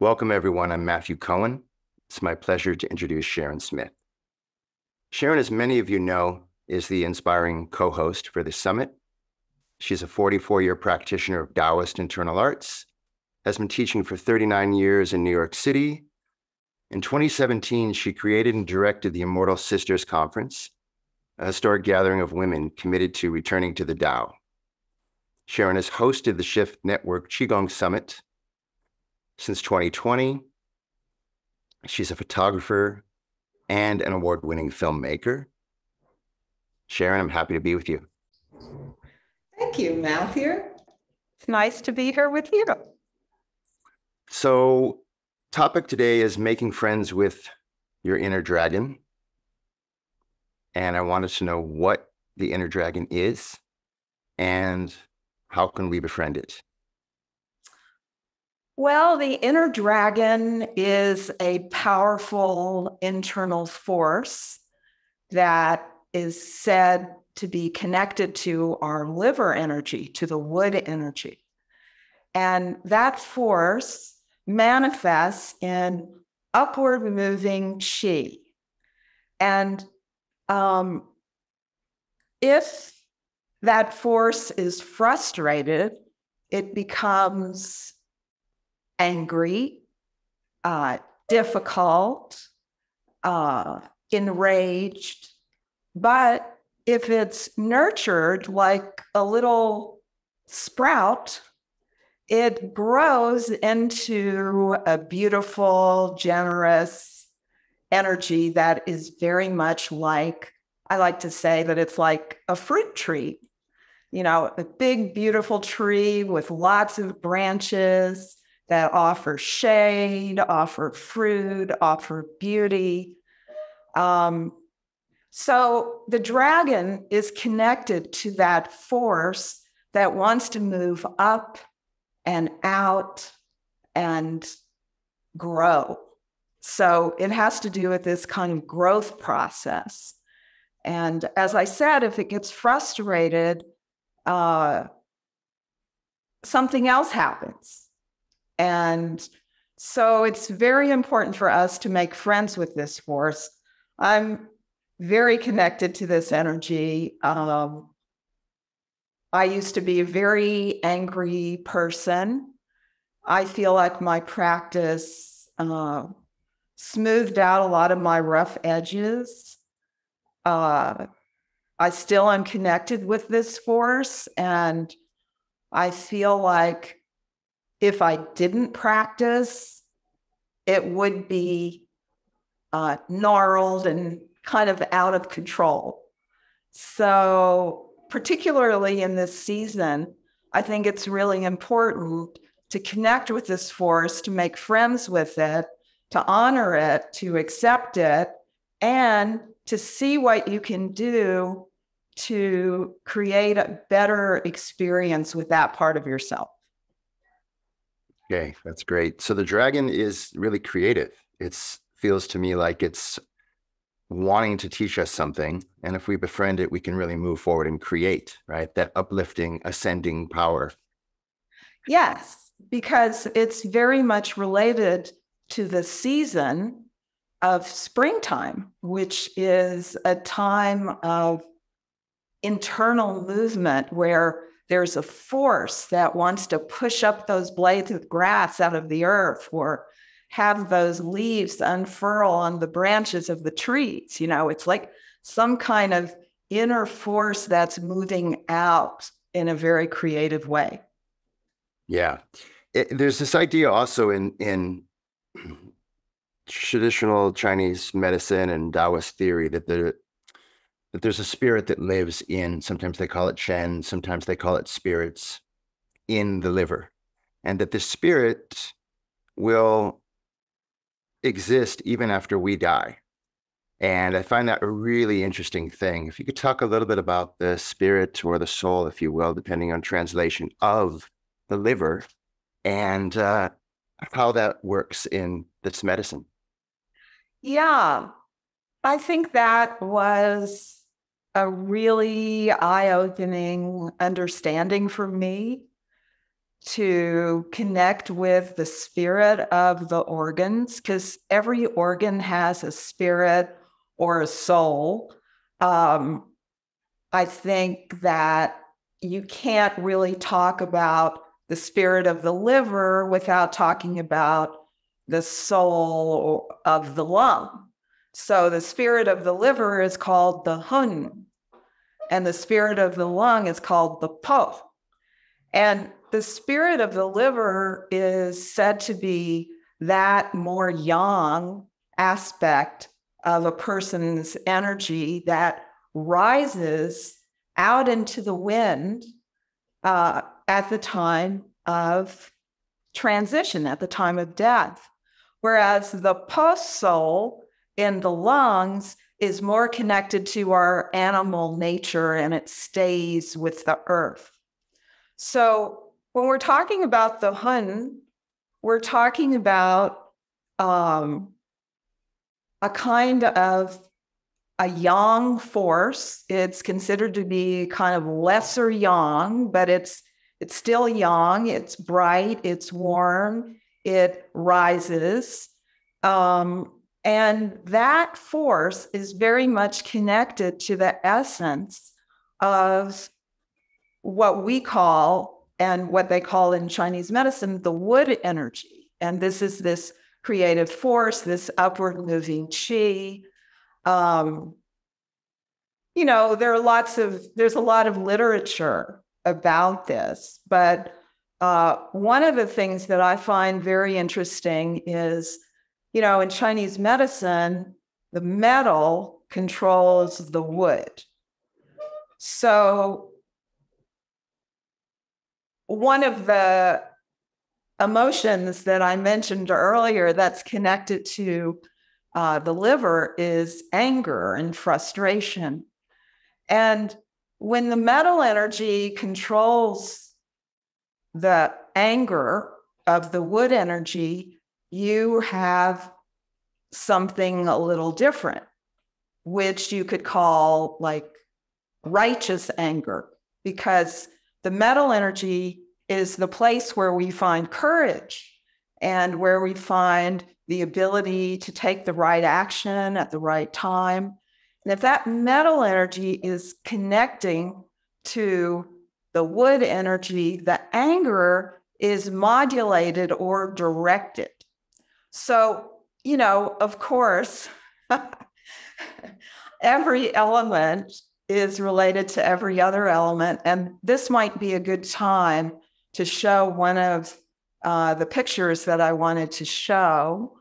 Welcome, everyone. I'm Matthew Cohen. It's my pleasure to introduce Sharon Smith. Sharon, as many of you know, is the inspiring co-host for this summit. She's a 44-year practitioner of Taoist internal arts, has been teaching for 39 years in New York City. In 2017, she created and directed the Immortal Sisters Conference, a historic gathering of women committed to returning to the Tao. Sharon has hosted the Shift Network Qigong Summit since 2020. She's a photographer and an award-winning filmmaker. Sharon, I'm happy to be with you. Thank you, Matthew. It's nice to be here with you. So, topic today is making friends with your inner dragon. And I wanted to know what the inner dragon is and how can we befriend it? Well, the inner dragon is a powerful internal force that is said to be connected to our liver energy, to the wood energy. And that force manifests in upward moving qi. And if that force is frustrated, it becomes angry, difficult, enraged. But if it's nurtured like a little sprout, it grows into a beautiful, generous energy that is very much like, I like to say that it's like a fruit tree. You know, a big, beautiful tree with lots of branches that offer shade, offer fruit, offer beauty. So the dragon is connected to that force that wants to move up and out and grow. So it has to do with this kind of growth process. And as I said, if it gets frustrated, something else happens. And so it's very important for us to make friends with this force. I'm very connected to this energy. I used to be a very angry person. I feel like my practice smoothed out a lot of my rough edges. I still am connected with this force, and I feel like if I didn't practice, it would be gnarled and kind of out of control. So particularly in this season, I think it's really important to connect with this force, to make friends with it, to honor it, to accept it, and to see what you can do to create a better experience with that part of yourself. Okay, that's great. So the dragon is really creative. It feels to me like it's wanting to teach us something. And if we befriend it, we can really move forward and create, right? That uplifting, ascending power. Yes, because it's very much related to the season of springtime, which is a time of internal movement where there's a force that wants to push up those blades of grass out of the earth or have those leaves unfurl on the branches of the trees. You know, it's like some kind of inner force that's moving out in a very creative way. Yeah. There's this idea also in traditional Chinese medicine and Taoist theory that there's a spirit that lives in, sometimes they call it Shen, sometimes they call it spirits, in the liver. And that the spirit will exist even after we die. And I find that a really interesting thing. If you could talk a little bit about the spirit or the soul, if you will, depending on translation, of the liver and how that works in this medicine. Yeah, I think that was a really eye-opening understanding for me. to connect with the spirit of the organs, because every organ has a spirit or a soul. I think that you can't really talk about the spirit of the liver without talking about the soul of the lung. So the spirit of the liver is called the hun, and the spirit of the lung is called the po. And the spirit of the liver is said to be that more yang aspect of a person's energy that rises out into the wind at the time of transition, at the time of death. Whereas the post soul in the lungs is more connected to our animal nature, and it stays with the earth. So when we're talking about the hun, we're talking about a kind of a yang force. It's considered to be kind of lesser yang, but it's still yang. It's bright, it's warm, it rises. And that force is very much connected to the essence of what we call, and what they call in Chinese medicine, the wood energy. And this is this creative force, this upward moving qi. You know, there's a lot of literature about this, but one of the things that I find very interesting is, you know, in Chinese medicine, the metal controls the wood. So one of the emotions that I mentioned earlier that's connected to the liver is anger and frustration. And when the metal energy controls the anger of the wood energy, you have something a little different, which you could call like righteous anger, because the metal energy is the place where we find courage and where we find the ability to take the right action at the right time. And if that metal energy is connecting to the wood energy, the anger is modulated or directed. So, you know, of course, every element is related to every other element. And this might be a good time to show one of the pictures that I wanted to show,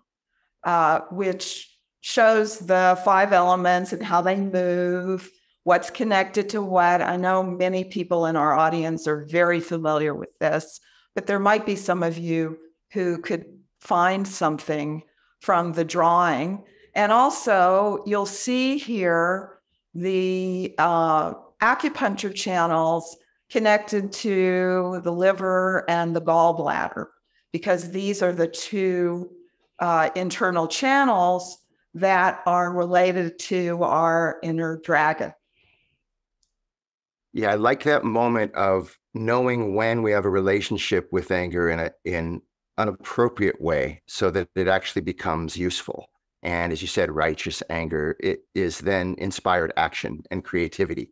which shows the 5 elements and how they move, what's connected to what. I know many people in our audience are very familiar with this, but there might be some of you who could find something from the drawing. And also, you'll see here the acupuncture channels connected to the liver and the gallbladder, because these are the 2 internal channels that are related to our inner dragon. Yeah, I like that moment of knowing when we have a relationship with anger in an appropriate way so that it actually becomes useful. And as you said, righteous anger, it is then inspired action and creativity.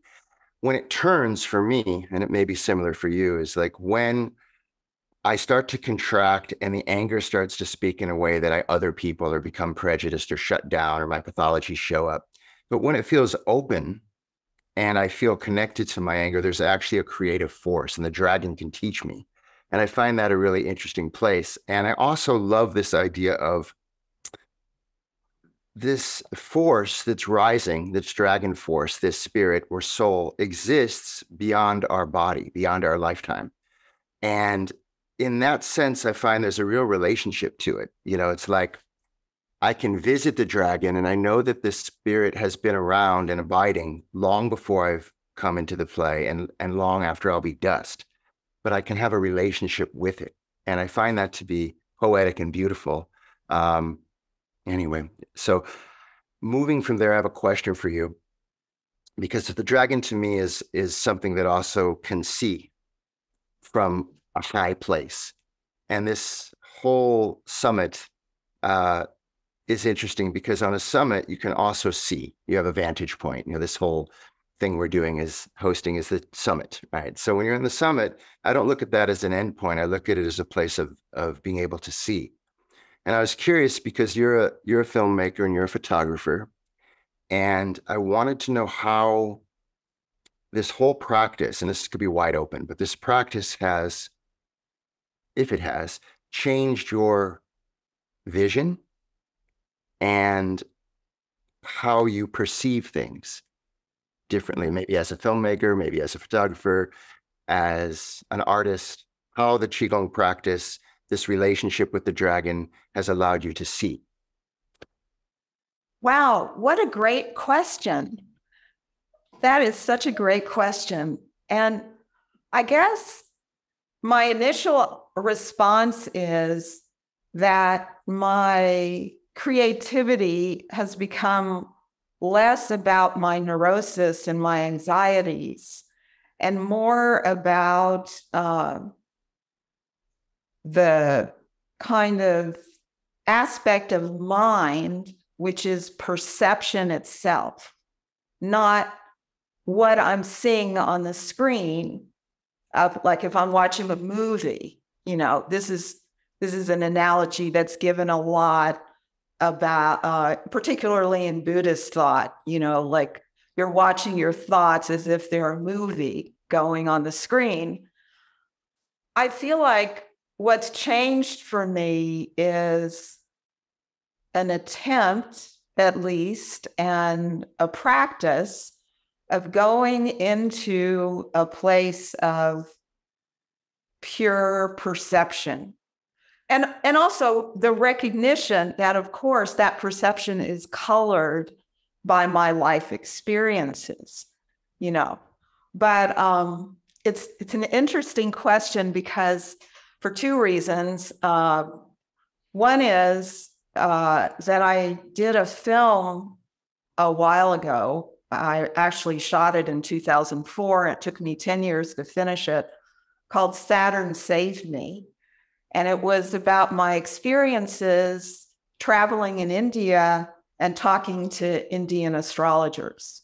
When it turns for me, and it may be similar for you, is like when I start to contract and the anger starts to speak in a way that other people or become prejudiced or shut down, or my pathologies show up. But when it feels open and I feel connected to my anger, there's actually a creative force, and the dragon can teach me. And I find that a really interesting place. And I also love this idea of this force that's rising, this dragon force, this spirit or soul exists beyond our body, beyond our lifetime. And in that sense, I find there's a real relationship to it. You know, it's like I can visit the dragon and I know that this spirit has been around and abiding long before I've come into the play and long after I'll be dust, but I can have a relationship with it. And I find that to be poetic and beautiful. Anyway, so moving from there, I have a question for you, because the dragon to me is something that also can see from a high place. And this whole summit is interesting because on a summit, you can also see, you have a vantage point. This whole thing we're doing is hosting is the summit, right? So when you're in the summit, I don't look at that as an endpoint. I look at it as a place of being able to see. And I was curious because you're a filmmaker and you're a photographer, and I wanted to know how this whole practice, and this could be wide open, but this practice has, if it has, changed your vision and how you perceive things differently, maybe as a filmmaker, maybe as a photographer, as an artist, how the Qigong practice, this relationship with the dragon, has allowed you to see. Wow, what a great question. That is such a great question. And I guess my initial response is that my creativity has become less about my neurosis and my anxieties and more about the kind of aspect of mind, which is perception itself, not what I'm seeing on the screen. Like if I'm watching a movie, this is an analogy that's given a lot about, particularly in Buddhist thought, like you're watching your thoughts as if they're a movie going on the screen. I feel like what's changed for me is an attempt, at least, and a practice of going into a place of pure perception. And also the recognition that, of course, that perception is colored by my life experiences, But it's an interesting question because for two reasons. One is that I did a film a while ago. I actually shot it in 2004. It took me 10 years to finish it, called Saturn Saved Me. And it was about my experiences traveling in India and talking to Indian astrologers.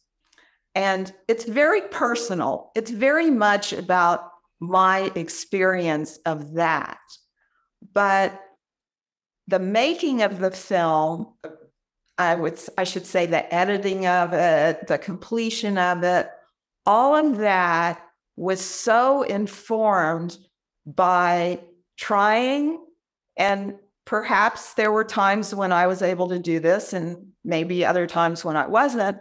And it's very personal. It's very much about my experience of that. But the making of the film, I should say the editing of it, the completion of it, all of that was so informed by trying, and perhaps there were times when I was able to do this and maybe other times when I wasn't,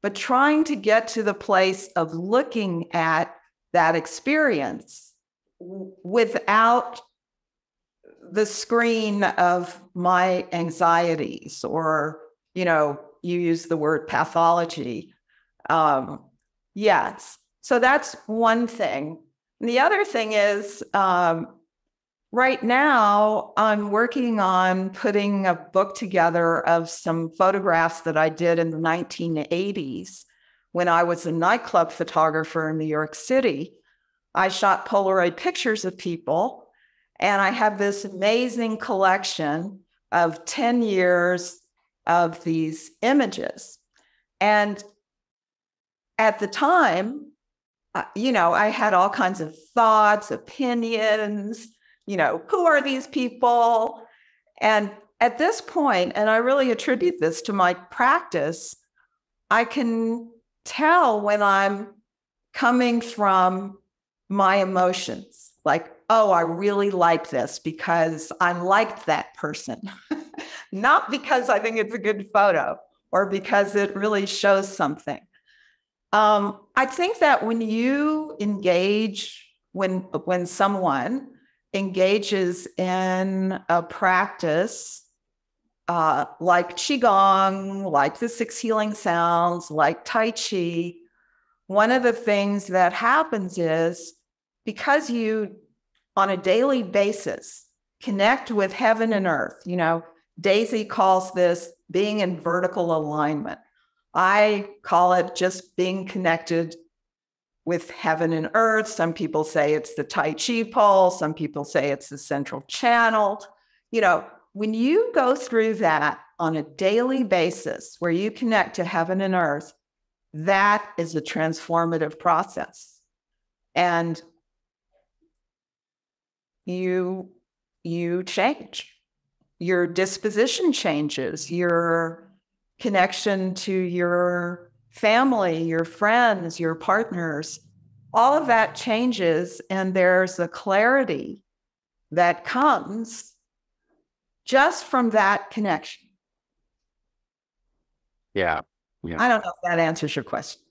but trying to get to the place of looking at that experience without the screen of my anxieties, or, you use the word pathology. Yes. So that's one thing. And the other thing is, right now, I'm working on putting a book together of some photographs that I did in the 1980s when I was a nightclub photographer in New York City. I shot Polaroid pictures of people, and I have this amazing collection of 10 years of these images. And at the time, I had all kinds of thoughts, opinions, who are these people? And at this point, and I really attribute this to my practice, I can tell when I'm coming from my emotions, like, oh, I really like this because I liked that person, not because I think it's a good photo or because it really shows something. I think that when you engage, when someone engages in a practice like Qigong, like the 6 healing sounds, like Tai Chi, one of the things that happens is because you, on a daily basis, connect with heaven and earth. Daisy calls this being in vertical alignment. I call it just being connected with heaven and earth. Some people say it's the Tai Chi pole. Some people say it's the central channel. You know, when you go through that on a daily basis where you connect to heaven and earth, that is a transformative process. And you change. Your disposition changes, your connection to your family, your friends, your partners, all of that changes, and there's a clarity that comes just from that connection. Yeah. I don't know if that answers your question.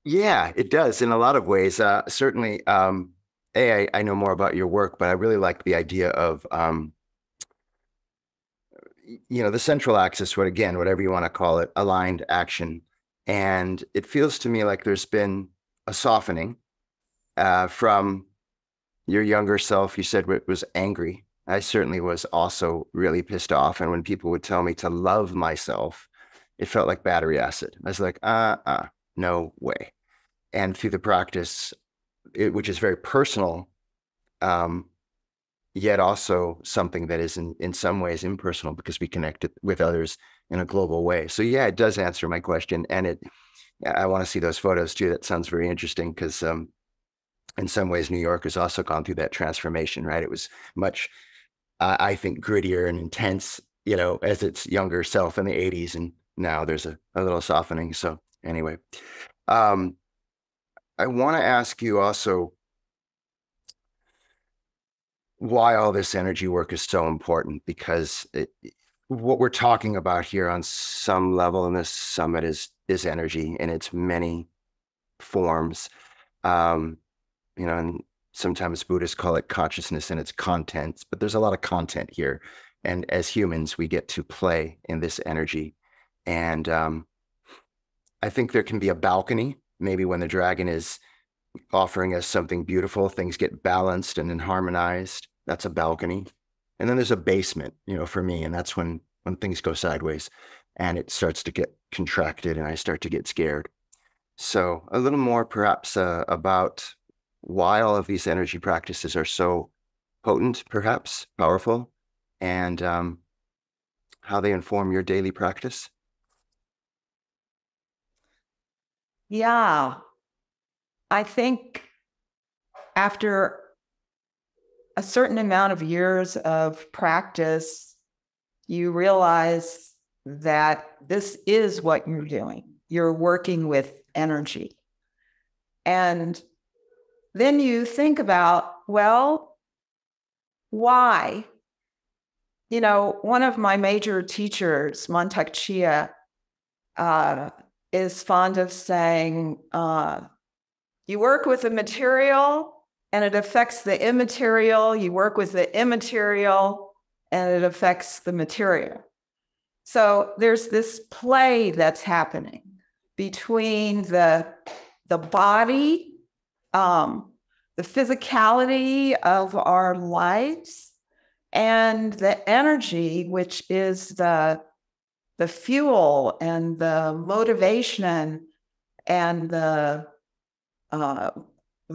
Yeah, it does in a lot of ways. Certainly, I know more about your work, but I really like the idea of, the central axis, whatever you want to call it, aligned action. And it feels to me like there's been a softening from your younger self. You said it was angry. I certainly was also really pissed off. And when people would tell me to love myself, it felt like battery acid. I was like, no way. And through the practice, which is very personal, yet also something that is in some ways impersonal because we connect with others in a global way. So yeah, it does answer my question. And I want to see those photos too. That sounds very interesting because in some ways, New York has also gone through that transformation, right? It was much, I think, grittier and intense, as its younger self in the 80s. And now there's a little softening. So anyway, I want to ask you also why all this energy work is so important, because what we're talking about here on some level in this summit is energy in its many forms. And sometimes Buddhists call it consciousness and its contents, but there's a lot of content here. And as humans, we get to play in this energy. And I think there can be a balcony, maybe when the dragon is offering us something beautiful, things get balanced and then harmonized. That's a balcony. And then there's a basement, for me. And that's when things go sideways and it starts to get contracted and I start to get scared. So a little more perhaps about why all of these energy practices are so potent, perhaps powerful, and how they inform your daily practice. Yeah. I think after a certain amount of years of practice, you realize that this is what you're doing. You're working with energy. And then you think about, well, why? One of my major teachers, Mantak Chia, is fond of saying, you work with the material and it affects the immaterial. You work with the immaterial and it affects the material. So there's this play that's happening between the body, the physicality of our lives, and the energy, which is the fuel and the motivation and the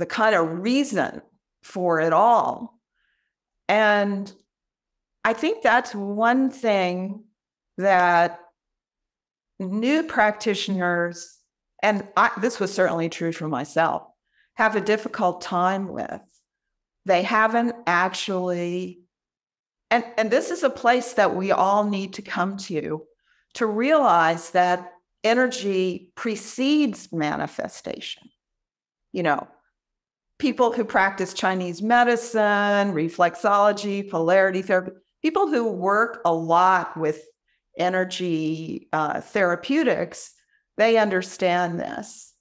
kind of reason for it all. And I think that's one thing that new practitioners, and this was certainly true for myself, have a difficult time with. They haven't actually, and this is a place that we all need to come to realize that energy precedes manifestation. People who practice Chinese medicine, reflexology, polarity therapy, people who work a lot with energy therapeutics, they understand this.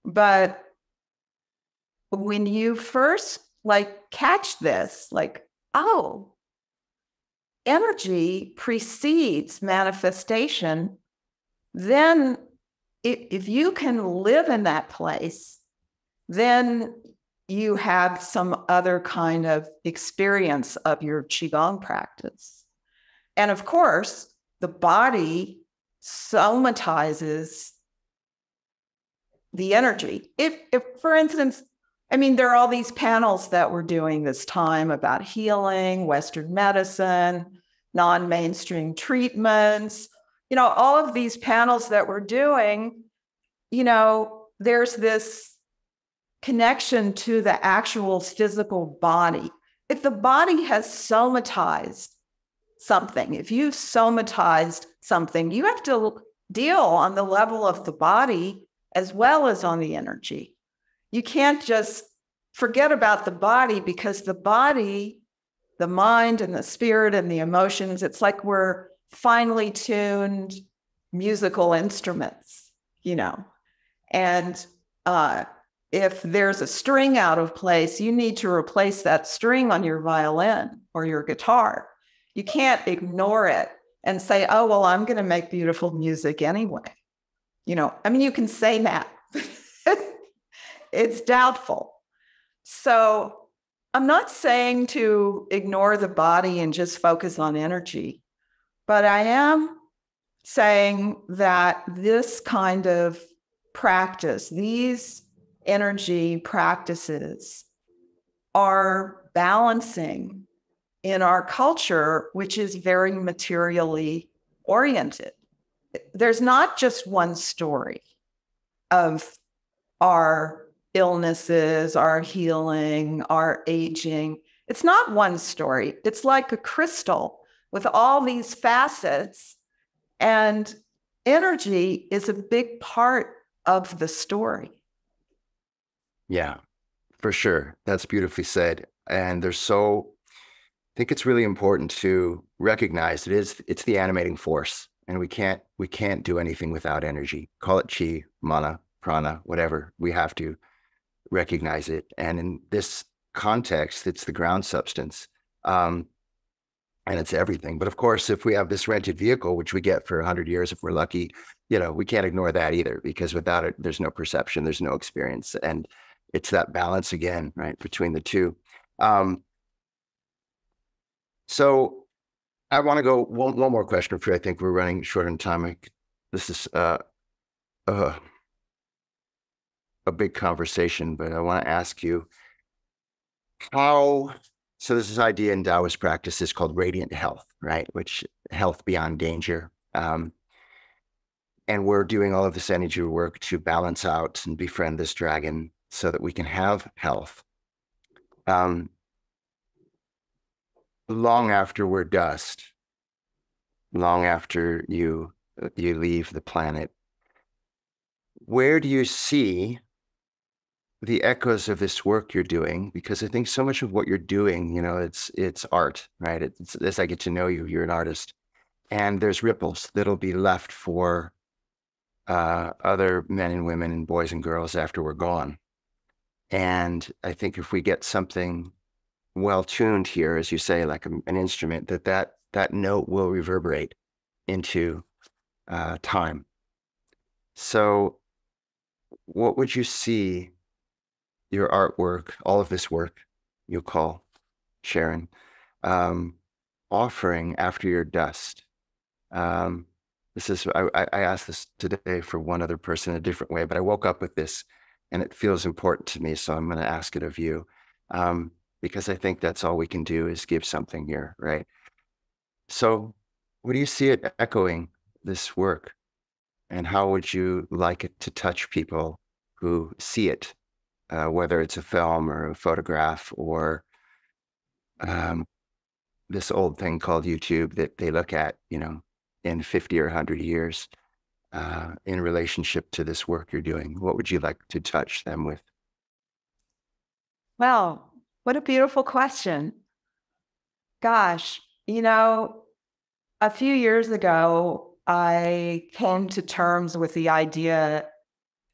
But when you first catch this, oh, energy precedes manifestation, then if you can live in that place, then you have some other kind of experience of your Qigong practice. And of course, the body somatizes the energy. If, for instance, I mean, there are all these panels that we're doing this time about healing, Western medicine, non-mainstream treatments, all of these panels that we're doing, there's this connection to the actual physical body. If the body has somatized something, if you've somatized something, you have to deal on the level of the body as well as on the energy. You can't just forget about the body, because the body, the mind and the spirit and the emotions, it's like we're finely tuned musical instruments, and if there's a string out of place, you need to replace that string on your violin or your guitar. You can't ignore it and say, oh, well, I'm going to make beautiful music anyway. You can say that. It's doubtful. So I'm not saying to ignore the body and just focus on energy, but I am saying that this kind of practice, these energy practices, are balancing in our culture, which is very materially oriented. There's not just one story of our illnesses, our healing, our aging. It's not one story. It's like a crystal with all these facets, and energy is a big part of the story. Yeah, for sure. That's beautifully said. And I think it's really important to recognize it's the animating force, and we can't do anything without energy. Call it chi, mana, prana, whatever. We have to recognize it. And in this context, it's the ground substance. And it's everything. But of course, if we have this rented vehicle, which we get for 100 years, if we're lucky, we can't ignore that either, because without it, there's no perception, there's no experience. And it's that balance again, right, between the two. So I want to go one more question for you. I think we're running short on time. This is a big conversation, but I want to ask you so there's this idea in Taoist practices called radiant health, right? Which health beyond danger. And we're doing all of this energy work to balance out and befriend this dragon so that we can have health. Long after we're dust, long after you leave the planet, where do you see the echoes of this work you're doing? Because I think so much of what you're doing, it's art, right? It's as I get to know you, you're an artist, and there's ripples that'll be left for other men and women and boys and girls after we're gone. And I think if we get something well tuned here, as you say, like an instrument, that note will reverberate into time. So what would you see your artwork, all of this work you call, Sharon, offering after your dust? I asked this today for one other person in a different way, but I woke up with this and it feels important to me. So I'm going to ask it of you, because I think that's all we can do is give something here, right? So what do you see it echoing, this work? And how would you like it to touch people who see it, whether it's a film or a photograph or this old thing called YouTube that they look at, in 50 or 100 years, in relationship to this work you're doing? What would you like to touch them with? Well, what a beautiful question. Gosh, a few years ago, I came to terms with the idea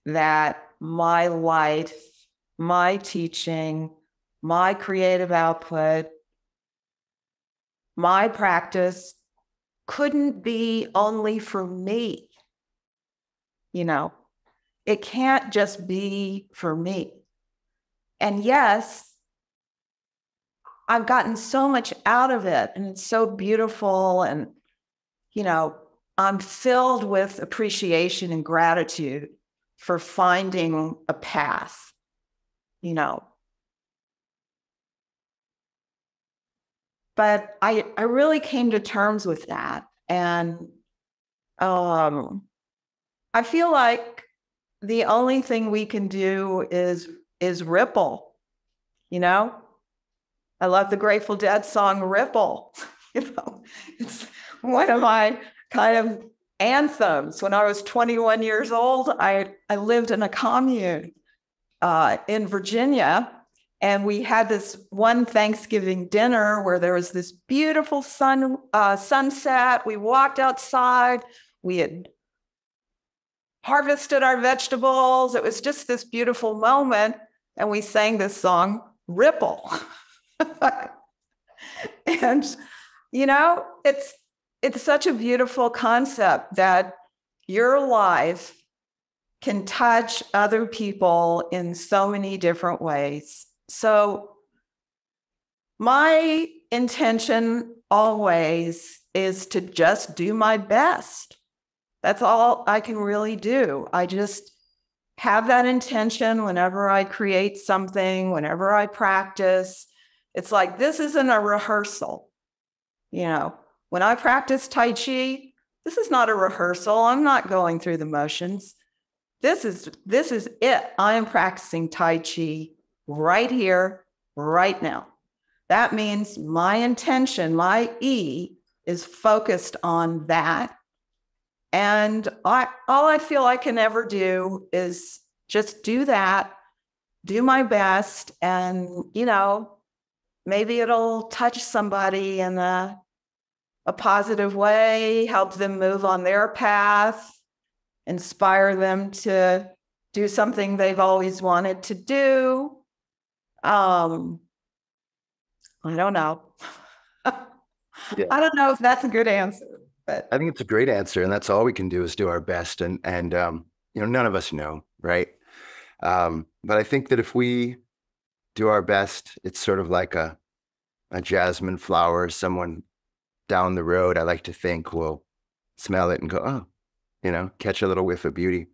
that my life, my teaching, my creative output, my practice couldn't be only for me. It can't just be for me. And yes, I've gotten so much out of it, and it's so beautiful. And, I'm filled with appreciation and gratitude for finding a path, you know. But I really came to terms with that. And I feel like the only thing we can do is ripple, you know? I love the Grateful Dead song Ripple. You know, it's one of my kind of anthems. When I was 21 years old, I lived in a commune in Virginia, and we had this one Thanksgiving dinner where there was this beautiful sunset. We walked outside. We had harvested our vegetables. It was just this beautiful moment, and we sang this song, Ripple. And, you know, it's such a beautiful concept that your life can touch other people in so many different ways. So my intention always is to just do my best. That's all I can really do. I just have that intention whenever I create something, whenever I practice. It's like, this isn't a rehearsal. You know, when I practice Tai Chi, this is not a rehearsal. I'm not going through the motions. This is it. I am practicing Tai Chi right here, right now. That means my intention, my E, is focused on that. And all I feel I can ever do is just do that, do my best, and, you know, maybe it'll touch somebody in a positive way, help them move on their path, inspire them to do something they've always wanted to do. I don't know. Yeah. I don't know if that's a good answer, but I think it's a great answer, and that's all we can do is do our best. And you know, none of us know, right? But I think that if we do our best, it's sort of like a jasmine flower. Someone down the road, I like to think, will smell it and go, oh, you know, catch a little whiff of beauty.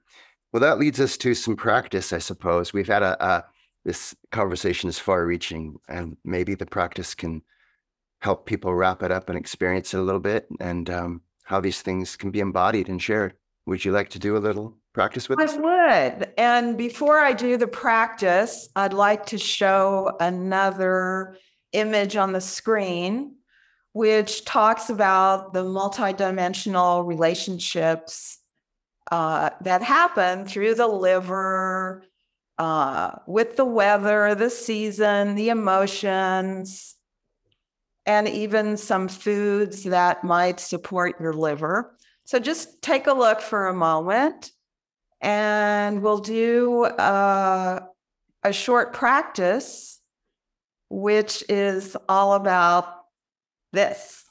Well, that leads us to some practice, I suppose. We've had this conversation is far-reaching, and maybe the practice can help people wrap it up and experience it a little bit, and how these things can be embodied and shared. Would you like to do a little practice with us? I would. And before I do the practice, I'd like to show another image on the screen, which talks about the multidimensional relationships that happen through the liver, with the weather, the season, the emotions, and even some foods that might support your liver. So just take a look for a moment, and we'll do a short practice, which is all about this.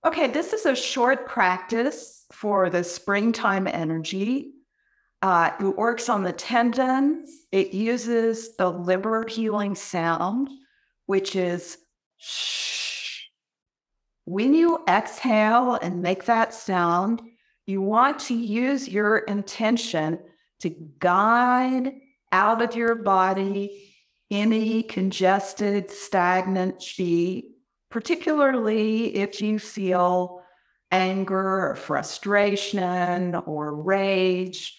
Okay, this is a short practice for the springtime energy. It works on the tendons. It uses the liver healing sound, which is shh. When you exhale and make that sound, you want to use your intention to guide out of your body any congested, stagnant chi, particularly if you feel anger or frustration or rage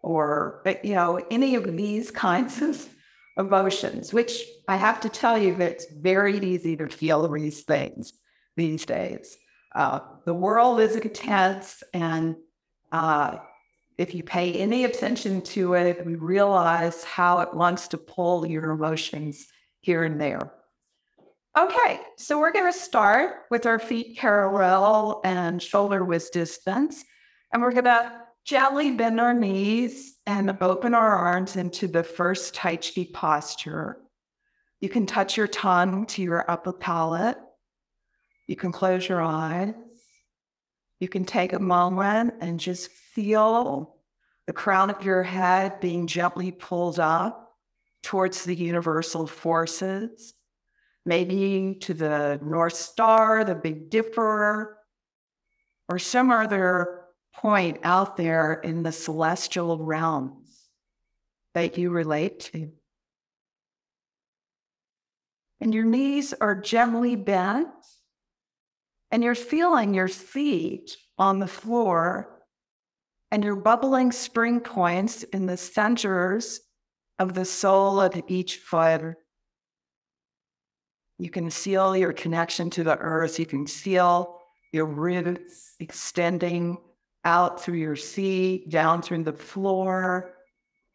or, you know, any of these kinds of emotions, which I have to tell you that it's very easy to feel these things these days. The world is intense, and if you pay any attention to it, we realize how it wants to pull your emotions here and there. Okay, so we're going to start with our feet parallel and shoulder width distance, and we're going to gently bend our knees and open our arms into the first Tai Chi posture. You can touch your tongue to your upper palate. You can close your eyes. You can take a moment and just feel the crown of your head being gently pulled up towards the universal forces, maybe to the North Star, the Big Dipper, or some other point out there in the celestial realms that you relate to. And your knees are gently bent, and you're feeling your feet on the floor, and your bubbling spring points in the centers of the sole of each foot. You can feel your connection to the earth. You can feel your roots extending out through your feet, down through the floor,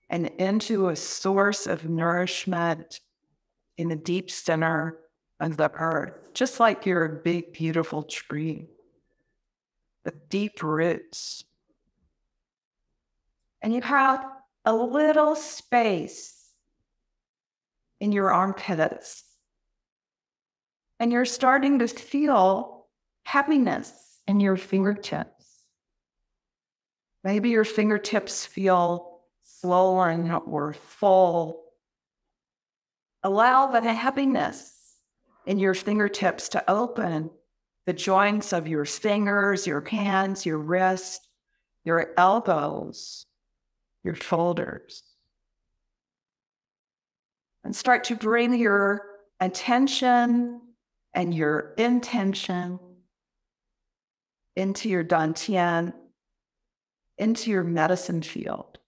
and into a source of nourishment in the deep center of the earth, just like you're a big, beautiful tree with deep roots. And you have a little space in your armpits. And you're starting to feel happiness in your fingertips. Maybe your fingertips feel swollen or full. Allow the happiness in your fingertips to open the joints of your fingers, your hands, your wrists, your elbows, your shoulders. And start to bring your attention and your intention into your dantian, into your medicine field.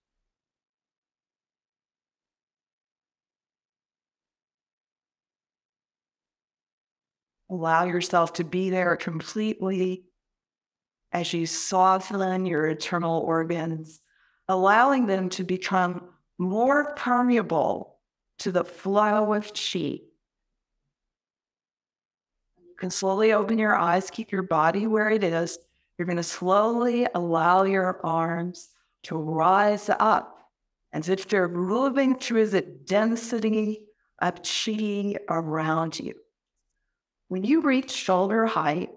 Allow yourself to be there completely as you soften your internal organs, allowing them to become more permeable to the flow of qi. You can slowly open your eyes, keep your body where it is. You're going to slowly allow your arms to rise up as if they're moving through the density of qi around you. When you reach shoulder height,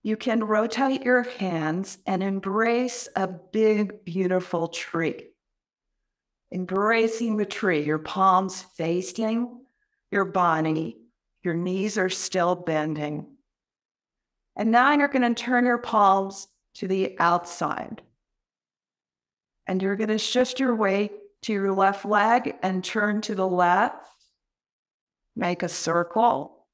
you can rotate your hands and embrace a big, beautiful tree. Embracing the tree, your palms facing your body, your knees are still bending. And now you're going to turn your palms to the outside. And you're going to shift your weight to your left leg and turn to the left. Make a circle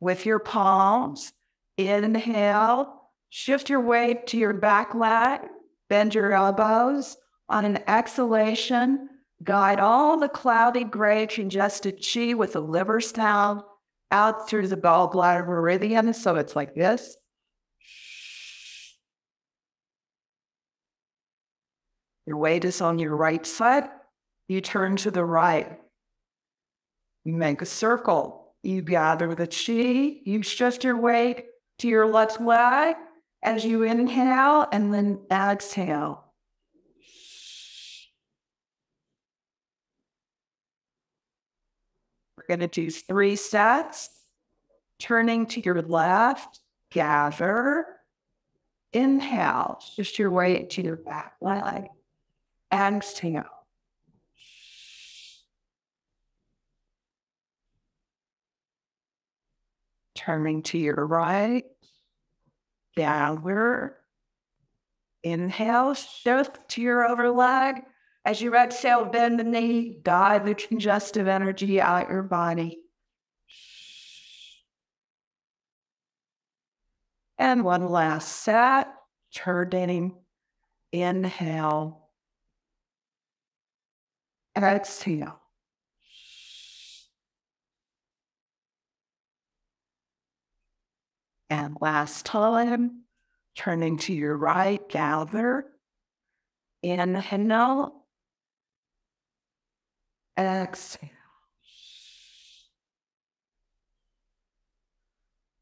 with your palms. Inhale, shift your weight to your back leg, bend your elbows. On an exhalation, guide all the cloudy, gray, congested qi with the liver sound out through the gallbladder meridian. So it's like this. Your weight is on your right side. You turn to the right. You make a circle. You gather the qi. You shift your weight to your left leg as you inhale and then exhale. We're going to do 3 sets. Turning to your left, gather. Inhale, shift your weight to your back leg. Exhale. Turning to your right, downward. Inhale, shift to your over leg. As you exhale, bend the knee, guide the congestive energy out your body. And one last set, turning. Inhale. Exhale. And last time, turning to your right, gather. Inhale. Exhale.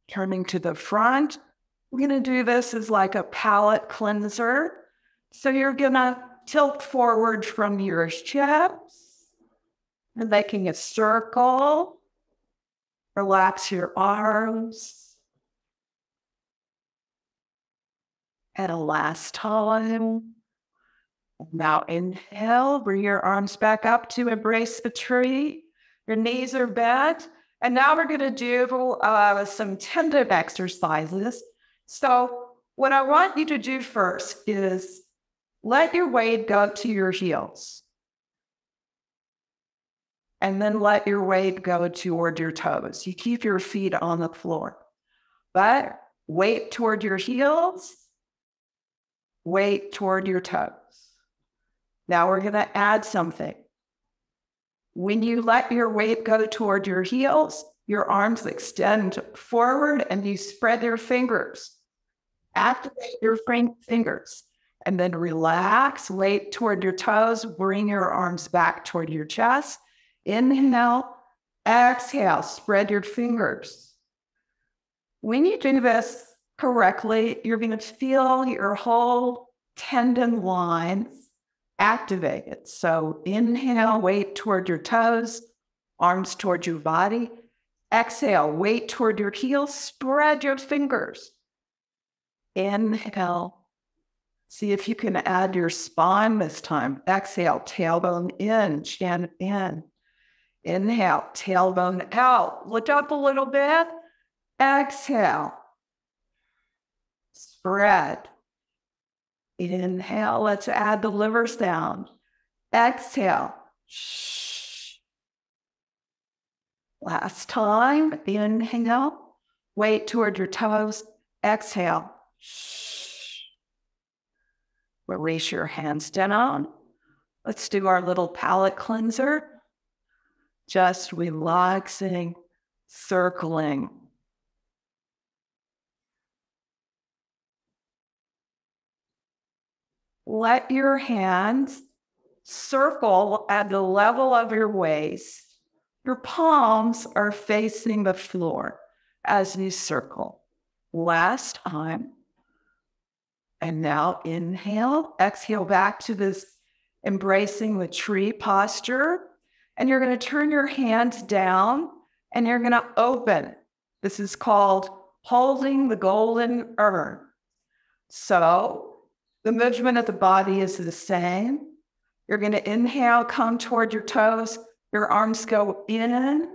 Turning to the front. We're going to do this as like a palate cleanser. So you're going to tilt forward from your hips and making a circle. Relax your arms. And a last time. Now inhale, bring your arms back up to embrace the tree. Your knees are bent. And now we're going to do some tendon exercises. So What I want you to do first is let your weight go to your heels. And then let your weight go toward your toes. You keep your feet on the floor. But weight toward your heels, weight toward your toes. Now we're going to add something. When you let your weight go toward your heels, your arms extend forward and you spread your fingers. Activate your fingers. And then relax, weight toward your toes, bring your arms back toward your chest. Inhale, exhale, spread your fingers. When you do this correctly, you're going to feel your whole tendon lines activated. So inhale, weight toward your toes, arms toward your body. Exhale, weight toward your heels, spread your fingers. Inhale. See if you can add your spine this time. Exhale, tailbone in, chin in. Inhale, tailbone out. Look up a little bit. Exhale. Spread. Inhale, let's add the liver sound. Exhale. Shh. Last time. Inhale. Weight toward your toes. Exhale. Shh. Release your hands down. Let's do our little palate cleanser. Just relaxing, circling. Let your hands circle at the level of your waist. Your palms are facing the floor as you circle. Last time. And now inhale, exhale back to this embracing the tree posture. And you're going to turn your hands down and you're going to open. This is called holding the golden urn. So the movement of the body is the same. You're going to inhale, come toward your toes. Your arms go in.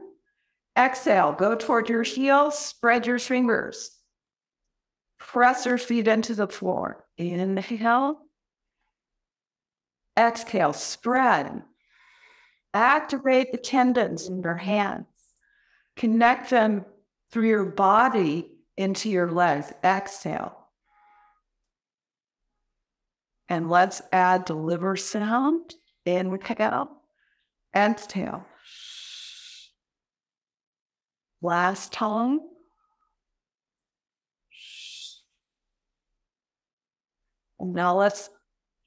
Exhale, go toward your heels, spread your fingers. Press your feet into the floor. Inhale. Exhale, spread. Activate the tendons in your hands. Connect them through your body into your legs. Exhale. And let's add the liver sound. Inhale. Exhale. Last time. Now let's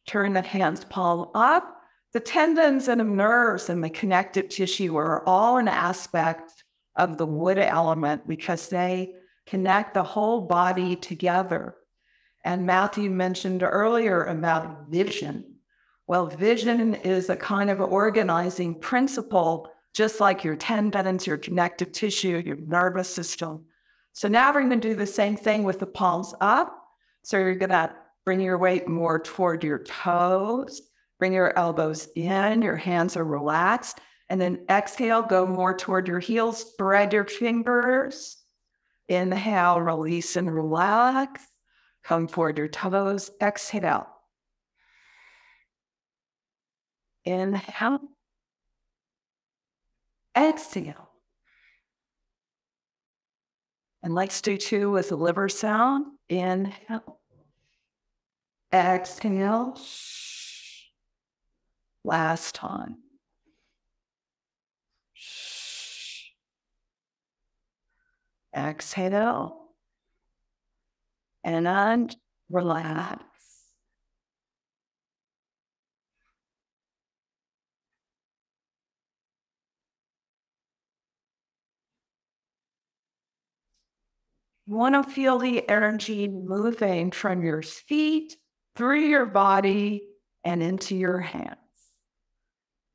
turn the hands palm up. The tendons and the nerves and the connective tissue are all an aspect of the wood element because they connect the whole body together. And Matthew mentioned earlier about vision. Well, vision is a kind of organizing principle, just like your tendons, your connective tissue, your nervous system. So now we're going to do the same thing with the palms up. So you're going to bring your weight more toward your toes. Bring your elbows in, your hands are relaxed. And then exhale, go more toward your heels, spread your fingers. Inhale, release and relax. Come toward your toes, exhale. Inhale. Exhale. And let's do two with the liver sound. Inhale. Exhale. Last time. Exhale. And relax. You want to feel the energy moving from your feet through your body and into your hands.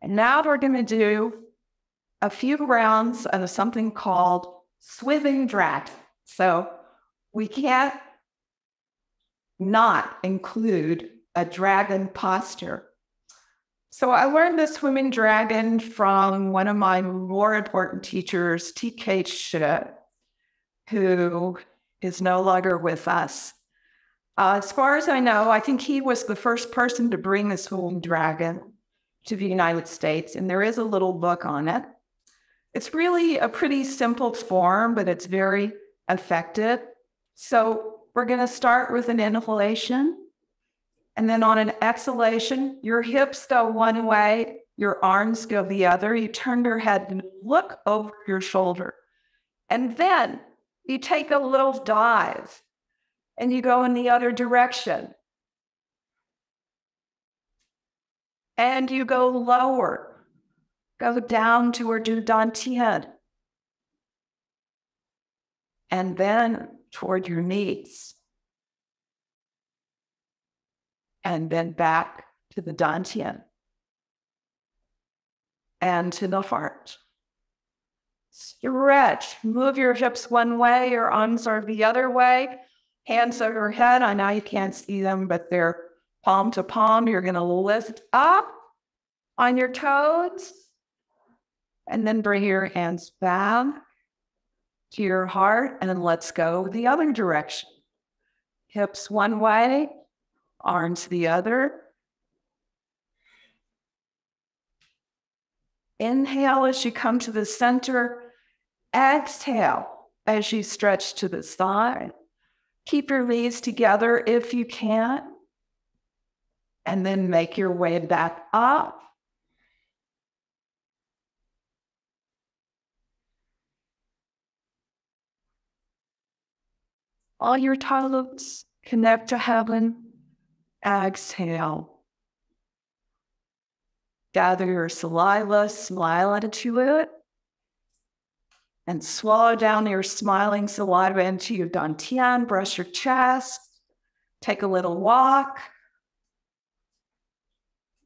And now we're going to do a few rounds of something called swimming dragon. So we can't not include a dragon posture. So I learned the swimming dragon from one of my more important teachers, T.K. Shih, who is no longer with us. As far as I know, I think he was the first person to bring the swooning dragon to the United States, and there is a little book on it. It's really a pretty simple form, but it's very effective. So we're going to start with an inhalation, and then on an exhalation, your hips go one way, your arms go the other. You turn your head and look over your shoulder. And then you take a little dive and you go in the other direction. And you go lower, go down toward your dantian. And then toward your knees. And then back to the dantian. And to the heart. Stretch, move your hips one way, your arms are the other way. Hands over your head. I know you can't see them, but they're palm to palm. You're going to lift up on your toes. And then bring your hands back to your heart. And then let's go the other direction. Hips one way, arms the other. Inhale as you come to the center. Exhale as you stretch to the side. Keep your knees together if you can. And then make your way back up. All your toes connect to heaven. Exhale. Gather your saliva, smile into it. And swallow down your smiling saliva into your dantian. Brush your chest. Take a little walk.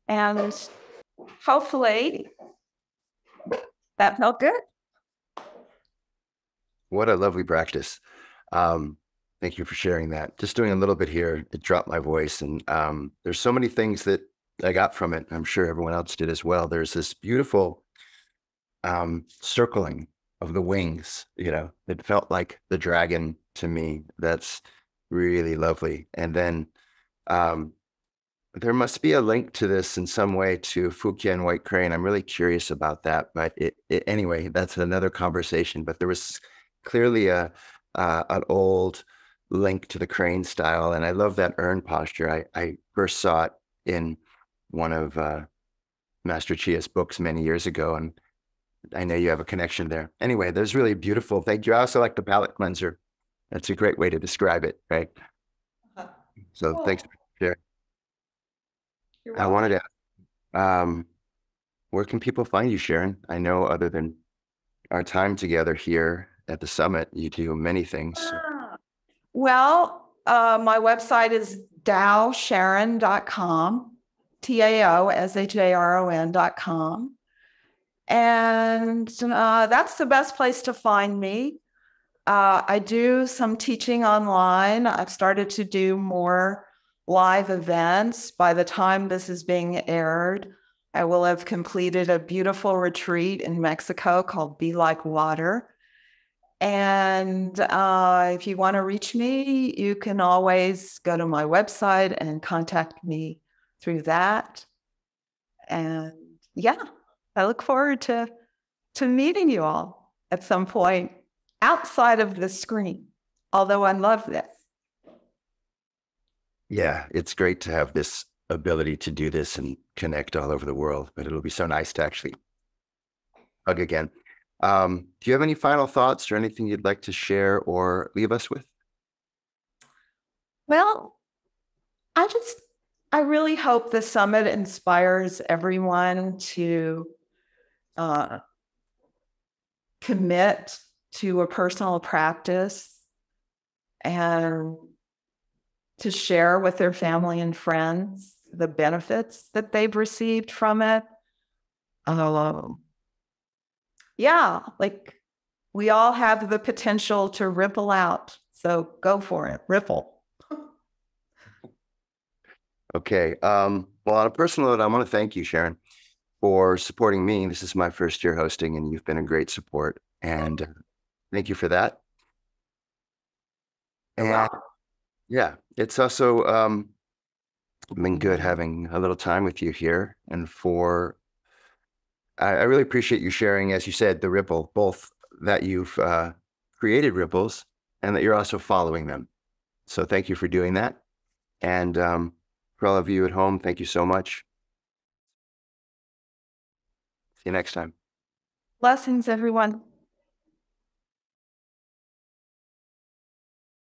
And hopefully that felt good. What a lovely practice. Thank you for sharing that. Just doing a little bit here, it dropped my voice. And there's so many things that I got from it. I'm sure everyone else did as well. There's this beautiful circling of the wings, it felt like the dragon to me. That's really lovely. And then there must be a link to this in some way to Fujian white crane. I'm really curious about that, but anyway, that's another conversation. But there was clearly an old link to the crane style, and I love that urn posture. I first saw it in one of Master Chia's books many years ago, and I know you have a connection there. Anyway, that's really beautiful. Thank you. I also like the palate cleanser. That's a great way to describe it, right? So cool. Thanks for sharing. I wanted to ask, where can people find you, Sharon? I know other than our time together here at the summit, you do many things. Well, my website is taosharon.com, taosharon.com. And that's the best place to find me. I do some teaching online. I've started to do more live events. By the time this is being aired, I will have completed a beautiful retreat in Mexico called Be Like Water. And if you want to reach me, you can always go to my website and contact me through that. And yeah, I look forward to meeting you all at some point outside of the screen, although I love this. Yeah, it's great to have this ability to do this and connect all over the world, but it'll be so nice to actually hug again. Do you have any final thoughts or anything you'd like to share or leave us with? Well, I really hope the summit inspires everyone to commit to a personal practice and to share with their family and friends the benefits that they've received from it. Yeah, like we all have the potential to ripple out. So go for it, ripple. Okay. Well, on a personal note, I want to thank you, Sharon, for supporting me. This is my first year hosting, and you've been a great support. And thank you for that. And Yeah, it's also been good having a little time with you here. And I really appreciate you sharing, as you said, the ripple, both that you've created ripples and that you're also following them. So thank you for doing that. And for all of you at home, thank you so much. See you next time. Blessings, everyone.